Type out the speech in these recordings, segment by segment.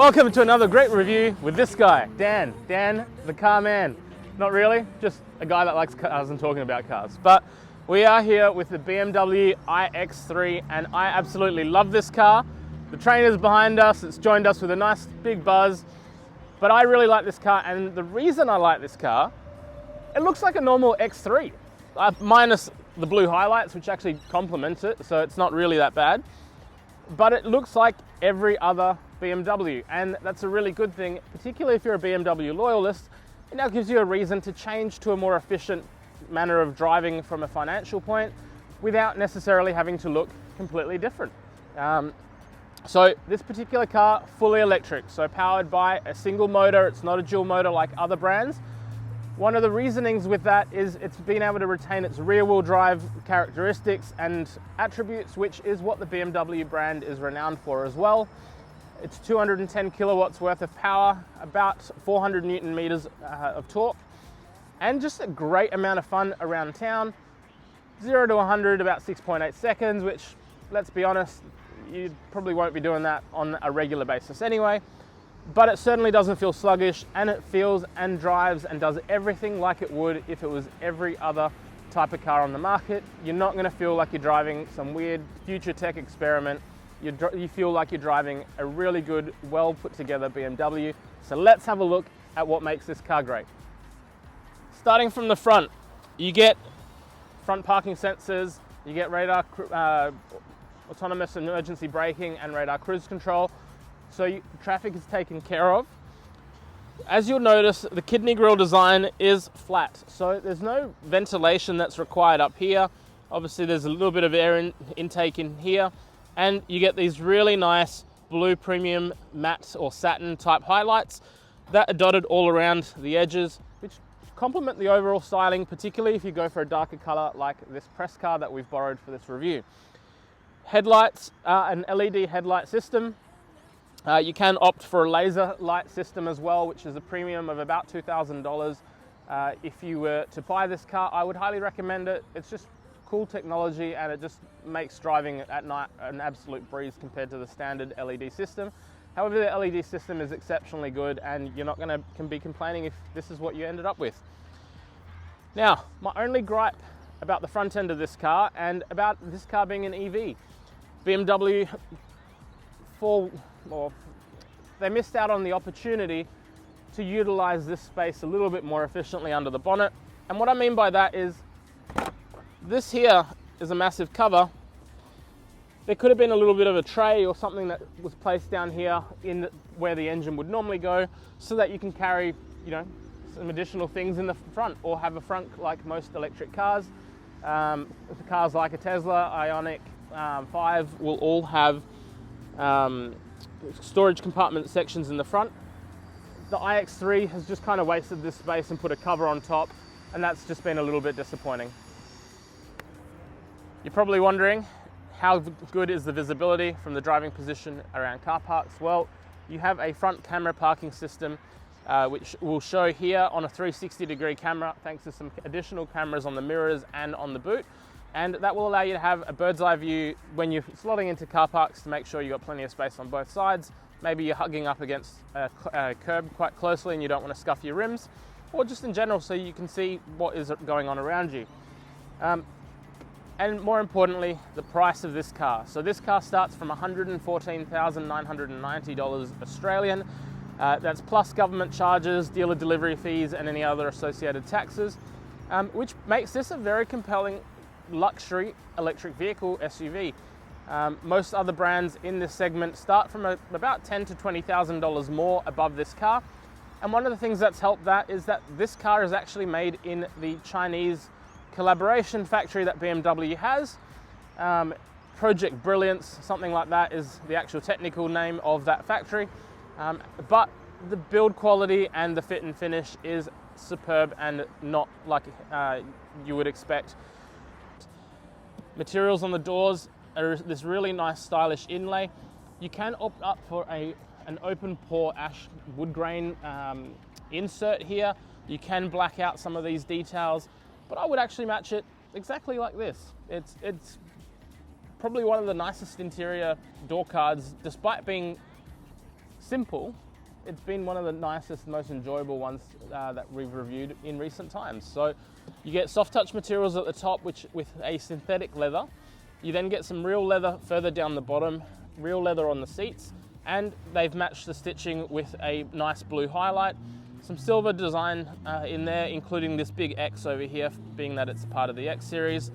Welcome to another great review with this guy, Dan the car man. Not really, just a guy that likes cars and talking about cars. But we are here with the BMW iX3 and I absolutely love this car. The trainer's behind us, it's joined us with a nice big buzz. But I really like this car, and the reason I like this car, it looks like a normal X3, minus the blue highlights, which actually complement it, so it's not really that bad. But it looks like every other BMW, and that's a really good thing, particularly if you're a BMW loyalist. It now gives you a reason to change to a more efficient manner of driving from a financial point without necessarily having to look completely different. So this particular car, fully electric, so powered by a single motor. It's not a dual motor like other brands. One of the reasonings with that is it's been able to retain its rear wheel drive characteristics and attributes, which is what the BMW brand is renowned for as well. It's 210 kilowatts worth of power, about 400 Newton meters of torque, and just a great amount of fun around town. 0 to 100 about 6.8 seconds, which, let's be honest, you probably won't be doing that on a regular basis anyway. But it certainly doesn't feel sluggish, and it feels and drives and does everything like it would if it was every other type of car on the market. You're not going to feel like you're driving some weird future tech experiment. You feel like you're driving a really good, well put together BMW. So let's have a look at what makes this car great. Starting from the front, you get front parking sensors, you get radar, autonomous emergency braking and radar cruise control. So traffic is taken care of. As you'll notice, the kidney grille design is flat, so there's no ventilation that's required up here. Obviously there's a little bit of air intake in here, and you get these really nice blue premium matte or satin type highlights that are dotted all around the edges, which complement the overall styling, particularly if you go for a darker color like this press car that we've borrowed for this review. Headlights are an LED headlight system. You can opt for a laser light system as well, which is a premium of about $2,000. If you were to buy this car, I would highly recommend it. It's just cool technology, and it just makes driving at night an absolute breeze compared to the standard LED system. However, the LED system is exceptionally good, and you're not going to be complaining if this is what you ended up with. Now, my only gripe about the front end of this car, and about this car being an EV, BMW, they missed out on the opportunity to utilize this space a little bit more efficiently under the bonnet. And what I mean by that is, this here is a massive cover. There could have been a little bit of a tray or something that was placed down here in where the engine would normally go, so that you can carry, some additional things in the front, or have a front like most electric cars. Cars like a Tesla, Ioniq 5 will all have storage compartment sections in the front. The iX3 has just kind of wasted this space and put a cover on top, and that's just been a little bit disappointing. You're probably wondering, how good is the visibility from the driving position around car parks? Well, you have a front camera parking system, which will show here on a 360-degree camera, thanks to some additional cameras on the mirrors and on the boot. And that will allow you to have a bird's eye view when you're slotting into car parks, to make sure you've got plenty of space on both sides. Maybe you're hugging up against a curb quite closely and you don't want to scuff your rims, or just in general so you can see what is going on around you. And more importantly, the price of this car. So this car starts from $114,990 Australian. That's plus government charges, dealer delivery fees, and any other associated taxes, which makes this a very compelling luxury electric vehicle SUV. Most other brands in this segment start from about $10,000 to $20,000 more above this car. And one of the things that's helped that is that this car is actually made in the Chinese collaboration factory that BMW has. Project Brilliance, something like that, is the actual technical name of that factory. But the build quality and the fit and finish is superb, and not like you would expect. Materials on the doors are this really nice stylish inlay. You can opt up for an open pore ash wood grain insert here. You can black out some of these details, but I would actually match it exactly like this. It's probably one of the nicest interior door cards, despite being simple, it's been one of the nicest, most enjoyable ones that we've reviewed in recent times. So you get soft touch materials at the top, which with a synthetic leather. You then get some real leather further down the bottom, real leather on the seats, and they've matched the stitching with a nice blue highlight. Some silver design in there, including this big X over here, being that it's part of the X series.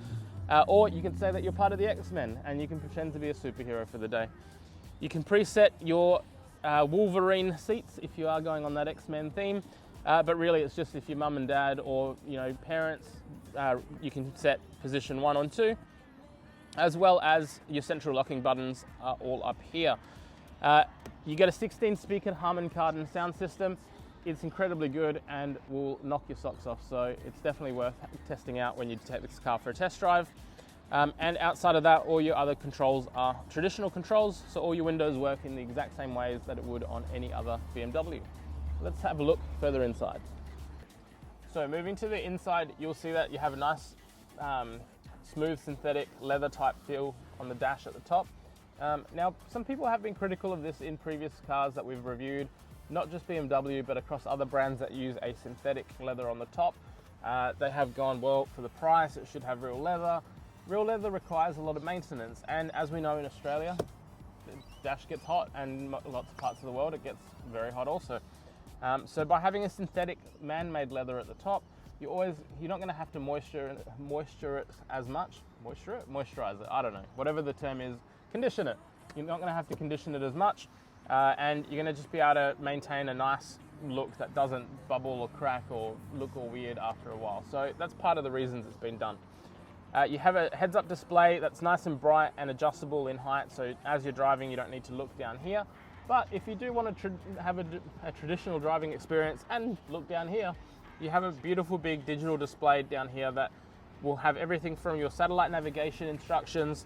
Or you can say that you're part of the X-Men and you can pretend to be a superhero for the day. You can preset your Wolverine seats if you are going on that X-Men theme, but really it's just if your mum and dad or parents, you can set position 1 and 2, as well as your central locking buttons are all up here. You get a 16 speaker Harman Kardon sound system. It's incredibly good and will knock your socks off, so it's definitely worth testing out when you take this car for a test drive. And outside of that, all your other controls are traditional controls, so all your windows work in the exact same ways that it would on any other BMW. Let's have a look further inside. So moving to the inside, you'll see that you have a nice smooth synthetic leather type feel on the dash at the top. Now, some people have been critical of this in previous cars that we've reviewed, not just BMW, but across other brands that use a synthetic leather on the top. They have gone, well, for the price, it should have real leather. Real leather requires a lot of maintenance, and as we know in Australia, the dash gets hot, and lots of parts of the world it gets very hot also. So by having a synthetic man-made leather at the top, you're not going to have to moisture it as much. Moisturize it, I don't know, whatever the term is, condition it. You're not going to have to condition it as much, and you're going to just be able to maintain a nice look that doesn't bubble or crack or look all weird after a while. So that's part of the reasons it's been done. You have a heads-up display that's nice and bright and adjustable in height, so as you're driving you don't need to look down here. But if you do want to have a traditional driving experience and look down here, you have a beautiful big digital display down here that will have everything from your satellite navigation instructions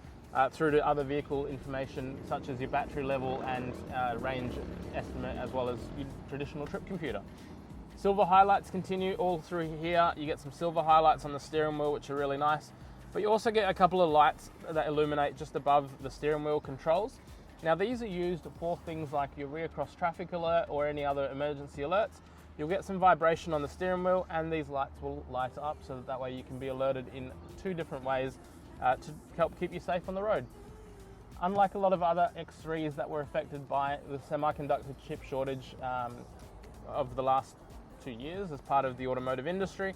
through to other vehicle information such as your battery level and range estimate, as well as your traditional trip computer. Silver highlights continue all through here. You get some silver highlights on the steering wheel, which are really nice. But you also get a couple of lights that illuminate just above the steering wheel controls. Now these are used for things like your rear cross traffic alert or any other emergency alerts. You'll get some vibration on the steering wheel, and these lights will light up so that way you can be alerted in 2 different ways to help keep you safe on the road. Unlike a lot of other X3s that were affected by the semiconductor chip shortage of the last 2 years as part of the automotive industry,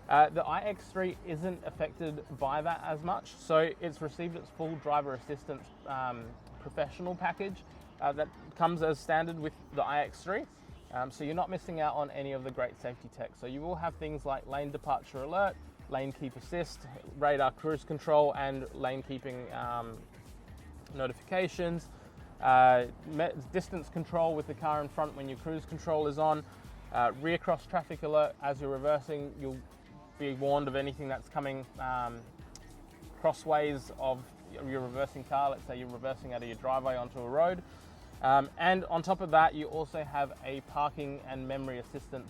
the iX3 isn't affected by that as much, so it's received its full driver assistance professional package that comes as standard with the iX3, so you're not missing out on any of the great safety tech. So you will have things like lane departure alert, lane keep assist, radar cruise control, and lane keeping notifications, distance control with the car in front when your cruise control is on, rear cross traffic alert as you're reversing. You'll be warned of anything that's coming crossways of your reversing car. Let's say you're reversing out of your driveway onto a road. And on top of that, you also have a parking and memory assistance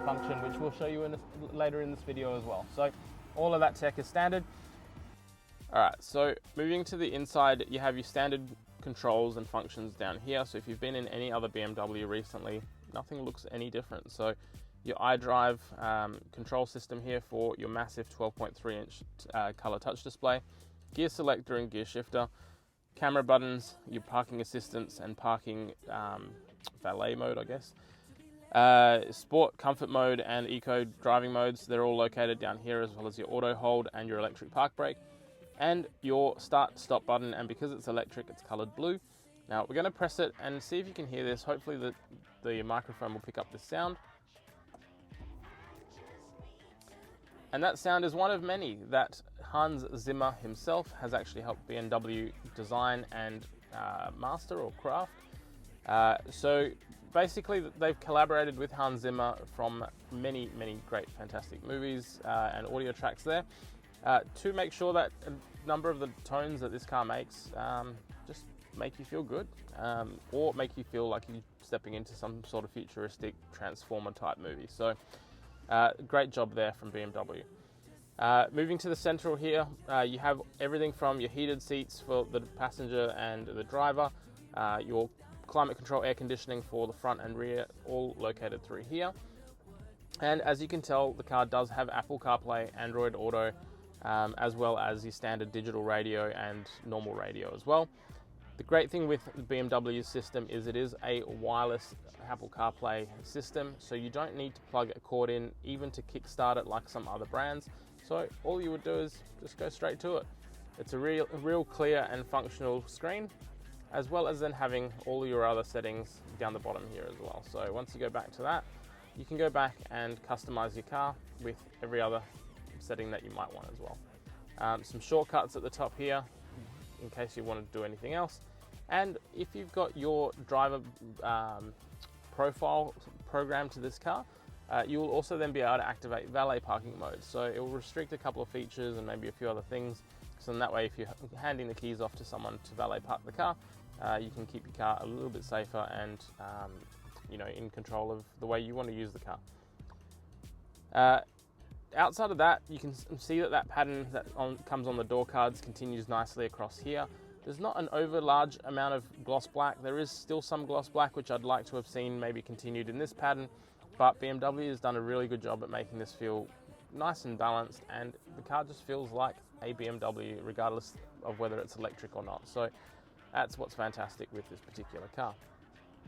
function, which we'll show you later in this video as well. So all of that tech is standard. All right, so moving to the inside, you have your standard controls and functions down here. So if you've been in any other BMW recently, nothing looks any different. So your iDrive control system here for your massive 12.3 inch color touch display, gear selector and gear shifter, camera buttons, your parking assistance and parking valet mode, I guess. Sport, comfort mode and eco driving modes, they're all located down here, as well as your auto hold and your electric park brake, and your start stop button, and because it's electric it's colored blue. Now we're going to press it and see if you can hear this. Hopefully the microphone will pick up this sound. And that sound is one of many that Hans Zimmer himself has actually helped BMW design and master or craft. So basically they've collaborated with Hans Zimmer from many great fantastic movies and audio tracks there to make sure that a number of the tones that this car makes just make you feel good or make you feel like you're stepping into some sort of futuristic transformer type movie. So great job there from BMW. Moving to the central here, you have everything from your heated seats for the passenger and the driver, your climate control, air conditioning for the front and rear, all located through here. And as you can tell, the car does have Apple CarPlay, Android Auto, as well as your standard digital radio and normal radio as well. The great thing with the BMW system is it is a wireless Apple CarPlay system, so you don't need to plug a cord in even to kickstart it like some other brands. So all you would do is just go straight to it. It's a real clear and functional screen, as well as then having all your other settings down the bottom here as well. So once you go back to that, you can go back and customize your car with every other setting that you might want as well. Some shortcuts at the top here in case you want to do anything else. And if you've got your driver profile programmed to this car, you will also then be able to activate valet parking mode. So it will restrict a couple of features and maybe a few other things. So in that way, if you're handing the keys off to someone to valet park the car, you can keep your car a little bit safer and in control of the way you want to use the car. Outside of that, you can see that pattern that comes on the door cards continues nicely across here. There's not an over large amount of gloss black. There is still some gloss black, which I'd like to have seen maybe continued in this pattern, but BMW has done a really good job at making this feel nice and balanced, and the car just feels like a BMW regardless of whether it's electric or not. So that's what's fantastic with this particular car.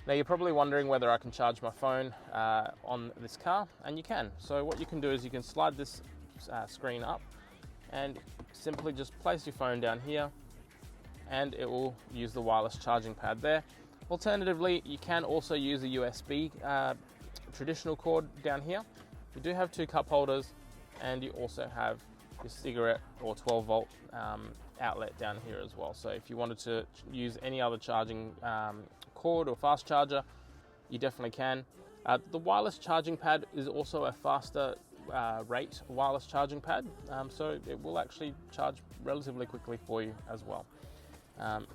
Now you're probably wondering whether I can charge my phone on this car, and you can. So what you can do is you can slide this screen up and simply just place your phone down here, and it will use the wireless charging pad there. Alternatively, you can also use a USB traditional cord down here. You do have 2 cup holders, and you also have your cigarette or 12 volt outlet down here as well. So if you wanted to use any other charging cord or fast charger, you definitely can. The wireless charging pad is also a faster rate wireless charging pad, so it will actually charge relatively quickly for you as well.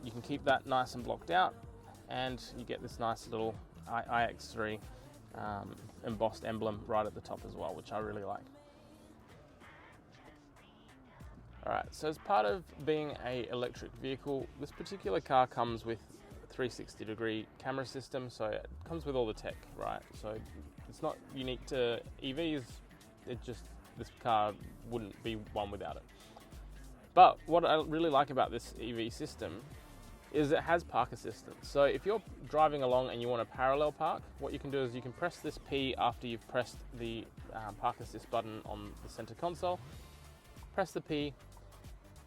You can keep that nice and blocked out, and you get this nice little iX3 embossed emblem right at the top as well, which I really like. Alright, so as part of being an electric vehicle, this particular car comes with a 360-degree camera system, so it comes with all the tech, right? So it's not unique to EVs, this car wouldn't be one without it. But what I really like about this EV system is it has park assistance. So if you're driving along and you want to parallel park, what you can do is you can press this P after you've pressed the park assist button on the center console. Press the P,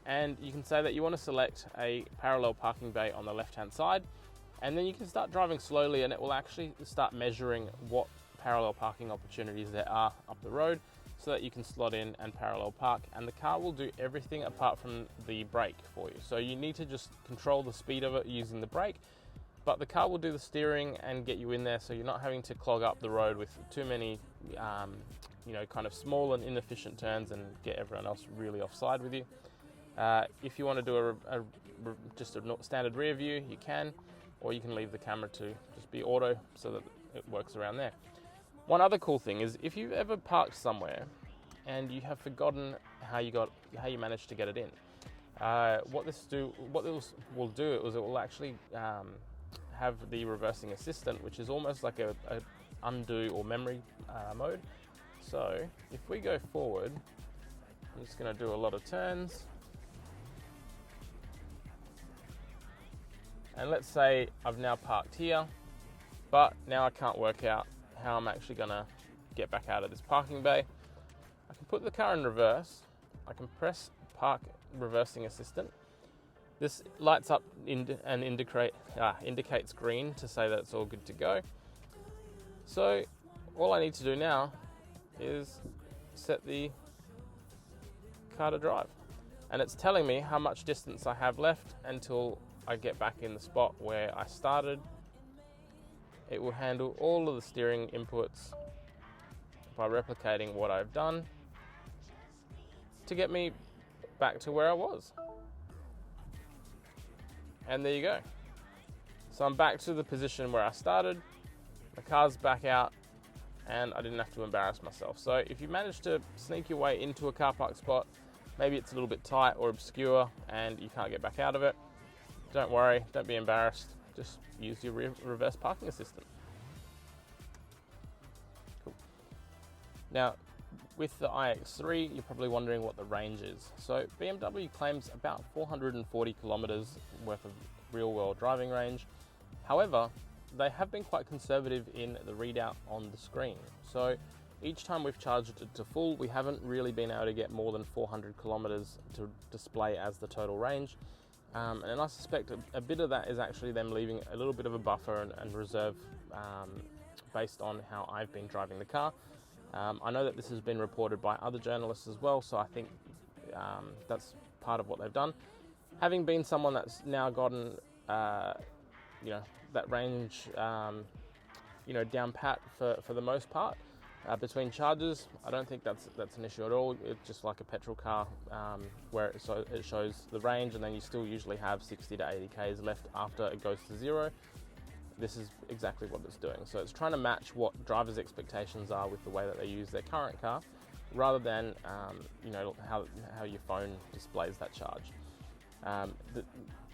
and you can say that you want to select a parallel parking bay on the left-hand side, and then you can start driving slowly, and it will actually start measuring what parallel parking opportunities there are up the road, so that you can slot in and parallel park, and the car will do everything apart from the brake for you. So you need to just control the speed of it using the brake, but the car will do the steering and get you in there, so you're not having to clog up the road with too many kind of small and inefficient turns and get everyone else really offside with you. If you want to do just a standard rear view, you can, or you can leave the camera to just be auto so that it works around there. One other cool thing is if you've ever parked somewhere and you have forgotten how you managed to get it in, what this will do is it will actually have the reversing assistant, which is almost like a undo or memory mode. So if we go forward, I'm just going to do a lot of turns. And let's say I've now parked here, but now I can't work out how I'm actually going to get back out of this parking bay. I can put the car in reverse. I can press park reversing assistant. This lights up and indicates green to say that it's all good to go. So all I need to do now is set the car to drive, and it's telling me how much distance I have left until I get back in the spot where I started. It will handle all of the steering inputs by replicating what I've done to get me back to where I was. And there you go. So I'm back to the position where I started, the car's back out, and I didn't have to embarrass myself. So if you manage to sneak your way into a car park spot, maybe it's a little bit tight or obscure and you can't get back out of it, don't worry, don't be embarrassed. just use your reverse parking assistant. Cool. Now, with the iX3, you're probably wondering what the range is. So BMW claims about 440 kilometers worth of real-world driving range. However, they have been quite conservative in the readout on the screen. So each time we've charged it to full, we haven't really been able to get more than 400 kilometers to display as the total range. And I suspect a bit of that is actually them leaving a little bit of a buffer and reserve based on how I've been driving the car. I know that this has been reported by other journalists as well, so I think that's part of what they've done. Having been someone that's now gotten, that range, down pat for the most part between charges, I don't think that's an issue at all. It's just like a petrol car, where it shows the range, and then you still usually have 60 to 80 k's left after it goes to zero. This is exactly what it's doing. So it's trying to match what drivers' expectations are with the way that they use their current car, rather than how your phone displays that charge.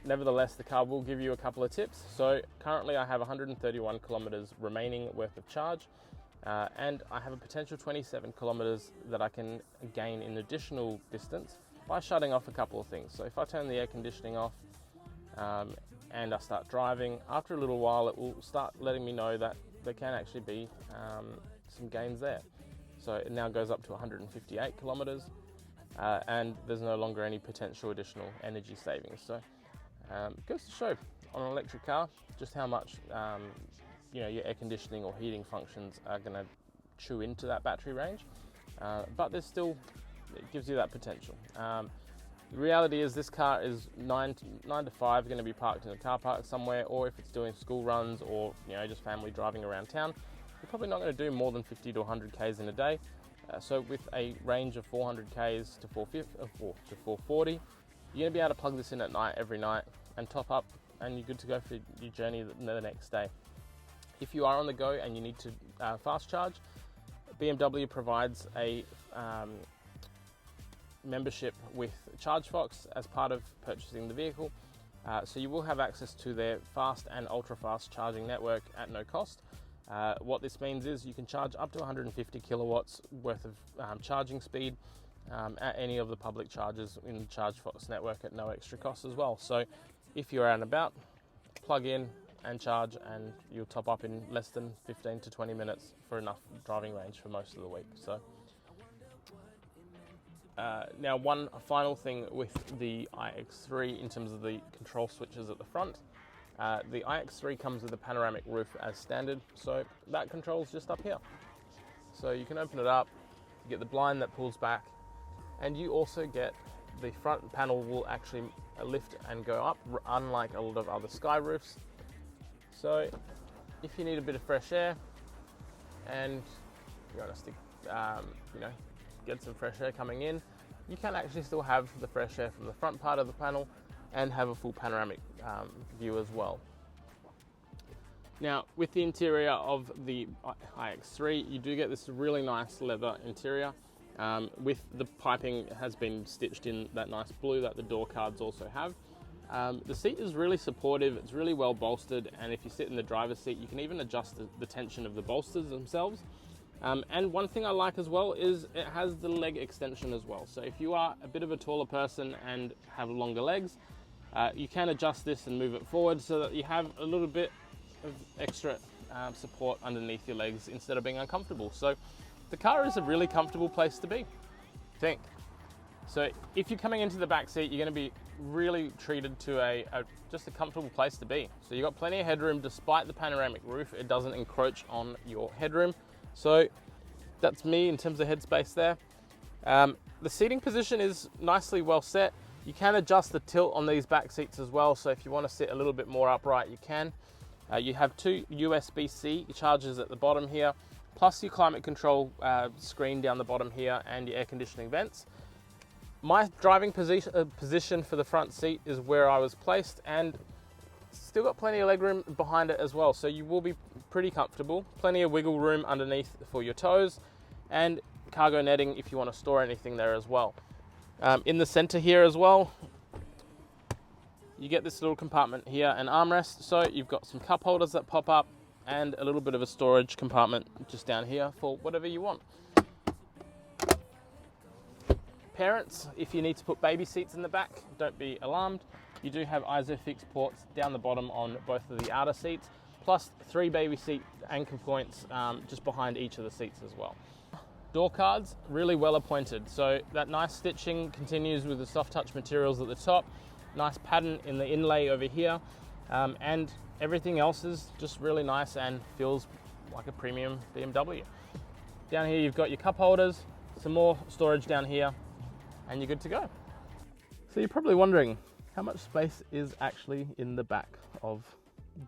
Nevertheless, the car will give you a couple of tips. So currently I have 131 kilometers remaining worth of charge, and I have a potential 27 kilometers that I can gain in additional distance by shutting off a couple of things. So if I turn the air conditioning off, and I start driving, after a little while it will start letting me know that there can actually be some gains there. So it now goes up to 158 kilometers, and there's no longer any potential additional energy savings. So it goes to show on an electric car just how much your air conditioning or heating functions are going to chew into that battery range, but it gives you that potential. The reality is this car is 9 to 5 going to be parked in a car park somewhere, or if it's doing school runs or just family driving around town, you're probably not going to do more than 50 to 100 k's in a day. So with a range of 400 k's to 440, you're going to be able to plug this in at night every night and top up, and you're good to go for your journey the next day. If you are on the go and you need to fast charge, BMW provides a membership with ChargeFox as part of purchasing the vehicle, so you will have access to their fast and ultra fast charging network at no cost. What this means is you can charge up to 150 kilowatts worth of charging speed at any of the public chargers in the ChargeFox network at no extra cost as well. So if you're out and about, plug in and charge, and you'll top up in less than 15 to 20 minutes for enough driving range for most of the week. So now, one final thing with the iX3 in terms of the control switches at the front. The iX3 comes with a panoramic roof as standard, so that control's just up here. So you can open it up, you get the blind that pulls back, and you also get the front panel will actually lift and go up, unlike a lot of other sky roofs. So if you need a bit of fresh air and you want to stick, get some fresh air coming in, you can actually still have the fresh air from the front part of the panel and have a full panoramic view as well. Now, with the interior of the iX3, you do get this really nice leather interior, with the piping has been stitched in that nice blue that the door cards also have. The seat is really supportive, it's really well bolstered, and if you sit in the driver's seat, you can even adjust the tension of the bolsters themselves. And one thing I like as well is it has the leg extension as well. So if you are a bit of a taller person and have longer legs, you can adjust this and move it forward so that you have a little bit of extra support underneath your legs instead of being uncomfortable. So the car is a really comfortable place to be, I think. So if you're coming into the back seat, you're going to be really treated to just a comfortable place to be. So you've got plenty of headroom. Despite the panoramic roof, it doesn't encroach on your headroom. So that's me in terms of headspace there. The seating position is nicely well set. You can adjust the tilt on these back seats as well. So if you want to sit a little bit more upright, you can. You have two USB-C chargers at the bottom here, plus your climate control screen down the bottom here and your air conditioning vents. My driving position for the front seat is where I was placed, and still got plenty of legroom behind it as well, so you will be pretty comfortable. Plenty of wiggle room underneath for your toes, and cargo netting if you want to store anything there as well. In the center here as well, you get this little compartment here, an armrest, so you've got some cup holders that pop up and a little bit of a storage compartment just down here for whatever you want. Parents, if you need to put baby seats in the back, don't be alarmed. You do have ISOFIX ports down the bottom on both of the outer seats, plus 3 baby seat anchor points just behind each of the seats as well. Door cards, really well appointed. So that nice stitching continues with the soft touch materials at the top, nice pattern in the inlay over here, and everything else is just really nice and feels like a premium BMW. Down here you've got your cup holders, some more storage down here, and you're good to go. So you're probably wondering, how much space is actually in the back of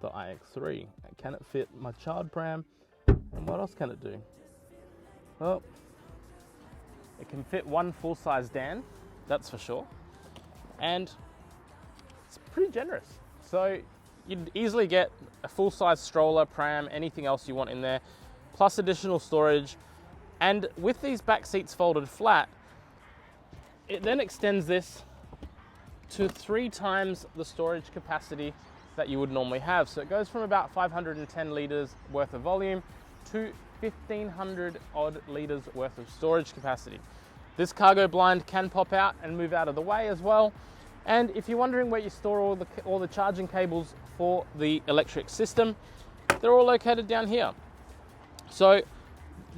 the iX3? Can it fit my child pram? And what else can it do? Well, it can fit one full-size Dan, that's for sure. And it's pretty generous. So you'd easily get a full-size stroller, pram, anything else you want in there, plus additional storage. And with these back seats folded flat, it then extends this to 3 times the storage capacity that you would normally have. So it goes from about 510 litres worth of volume to 1,500 odd litres worth of storage capacity. This cargo blind can pop out and move out of the way as well. And if you're wondering where you store all the charging cables for the electric system, they're all located down here. So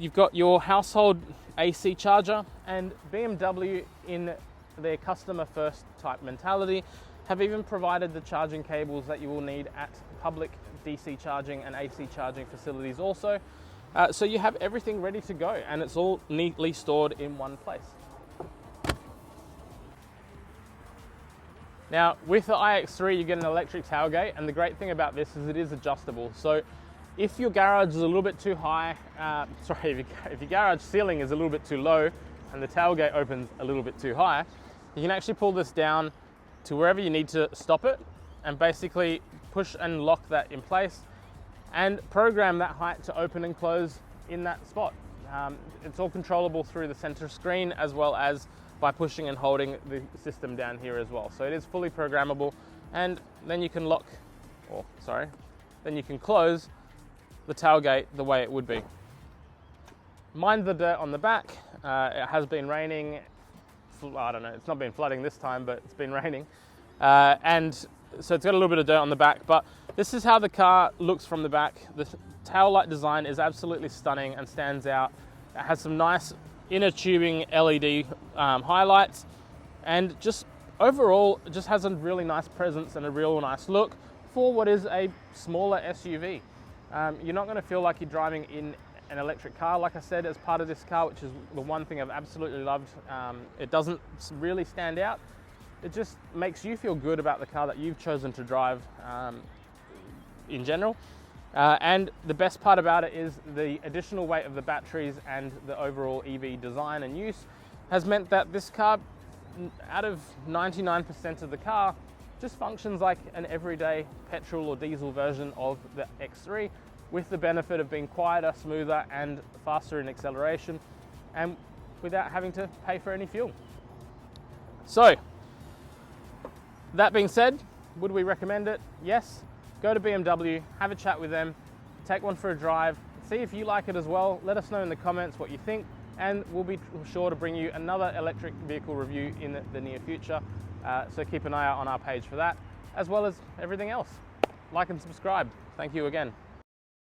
you've got your household AC charger, and BMW, in their customer first type mentality, have even provided the charging cables that you will need at public DC charging and AC charging facilities also. So you have everything ready to go, and it's all neatly stored in one place. Now, with the iX3, you get an electric tailgate, and the great thing about this is it is adjustable. So if your garage is a little bit too high, if your garage ceiling is a little bit too low and the tailgate opens a little bit too high, you can actually pull this down to wherever you need to stop it and basically push and lock that in place and program that height to open and close in that spot. It's all controllable through the center screen, as well as by pushing and holding the system down here as well. So it is fully programmable, and then you can then you can close the tailgate the way it would be. Mind the dirt on the back. It has been raining. I don't know, it's not been flooding this time, but it's been raining. And so it's got a little bit of dirt on the back, but this is how the car looks from the back. The tail light design is absolutely stunning and stands out. It has some nice inner tubing LED highlights, and just overall, it just has a really nice presence and a real nice look for what is a smaller SUV. You're not going to feel like you're driving in an electric car, like I said, as part of this car, which is the one thing I've absolutely loved. It doesn't really stand out. It just makes you feel good about the car that you've chosen to drive in general. And the best part about it is the additional weight of the batteries and the overall EV design and use has meant that this car, out of 99% of the car, just functions like an everyday petrol or diesel version of the X3, with the benefit of being quieter, smoother, and faster in acceleration, and without having to pay for any fuel. So, that being said, would we recommend it? Yes. Go to BMW, have a chat with them, take one for a drive, see if you like it as well. Let us know in the comments what you think, and we'll be sure to bring you another electric vehicle review in the near future. So keep an eye out on our page for that, as well as everything else. Like and subscribe. Thank you again.